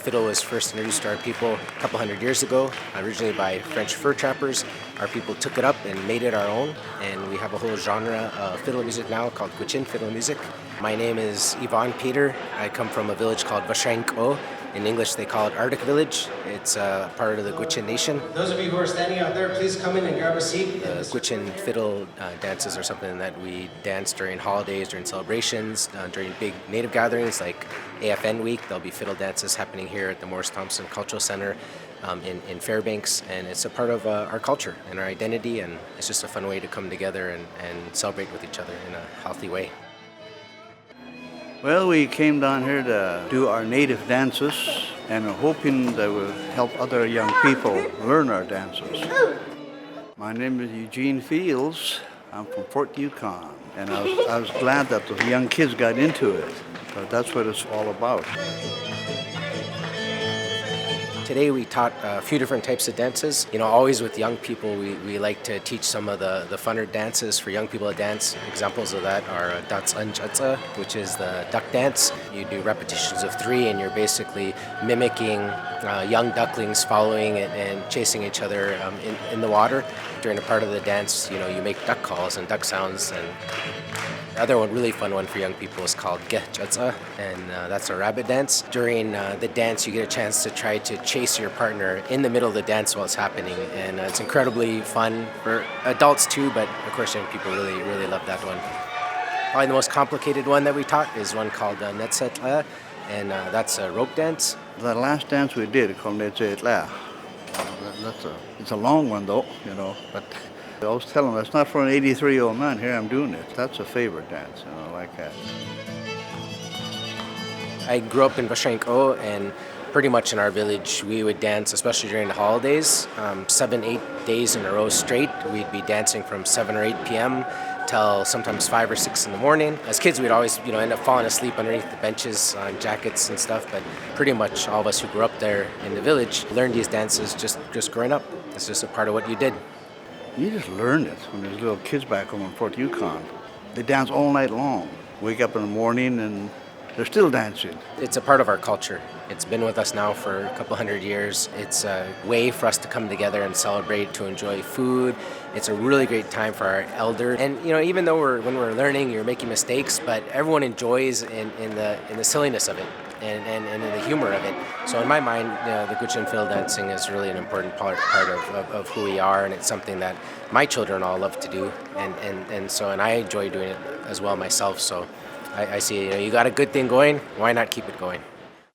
Fiddle was first introduced to our people a couple hundred years ago, originally by French fur trappers. Our people took it up and made it our own, and we have a whole genre of fiddle music now called Gwich'in fiddle music. My name is Evon Peter. I come from a village called Vashraii K'oo. In English, they call it Arctic Village. It's part of the Gwich'in Nation. Those of you who are standing out there, please come in and grab a seat. The Gwich'in fiddle dances are something that we dance during holidays, during celebrations, during big native gatherings like AFN Week. There'll be fiddle dances happening here at the Morris Thompson Cultural Center in Fairbanks, and it's a part of our culture and our identity, and it's just a fun way to come together and celebrate with each other in a healthy way. Well, we came down here to do our native dances, and we're hoping that we'll help other young people learn our dances. My name is Geno Fields. I'm from Fort Yukon, and I was glad that the young kids got into it, because that's what it's all about. Today we taught a few different types of dances. Always with young people, we like to teach some of the funner dances for young people to dance. Examples of that are chancellor, which is the duck dance. You do repetitions of 3, and you're basically mimicking young ducklings following and chasing each other in the water. During a part of the dance, you make duck calls and duck sounds. And the other one, really fun one for young people, is called Gwich'in, and that's a rabbit dance. During the dance, you get a chance to try to chase your partner in the middle of the dance while it's happening, and it's incredibly fun for adults too, but of course young people really, really love that one. Probably the most complicated one that we taught is one called Netsetla, and that's a rope dance. The last dance we did called Netsetla. It's a long one though, but I was telling them, it's not for an 83-year-old man. Here I'm doing it. That's a favorite dance, like that. I grew up in Vashraii K'oo, and pretty much in our village we would dance, especially during the holidays, 7-8 days in a row straight. We'd be dancing from 7 or 8 p.m. till sometimes 5 or 6 in the morning. As kids, we'd always end up falling asleep underneath the benches on jackets and stuff, but pretty much all of us who grew up there in the village learned these dances just growing up. It's just a part of what you did. You just learned it when there's little kids back home in Fort Yukon. They dance all night long. Wake up in the morning and they're still dancing. It's a part of our culture. It's been with us now for a couple hundred years. It's a way for us to come together and celebrate, to enjoy food. It's a really great time for our elder. And even though when we're learning, you're making mistakes, but everyone enjoys in the silliness of it and in the humor of it. So in my mind, the Gwich'in fiddle dancing is really an important part of who we are, and it's something that my children all love to do, and I enjoy doing it as well myself. So I see, you got a good thing going, why not keep it going?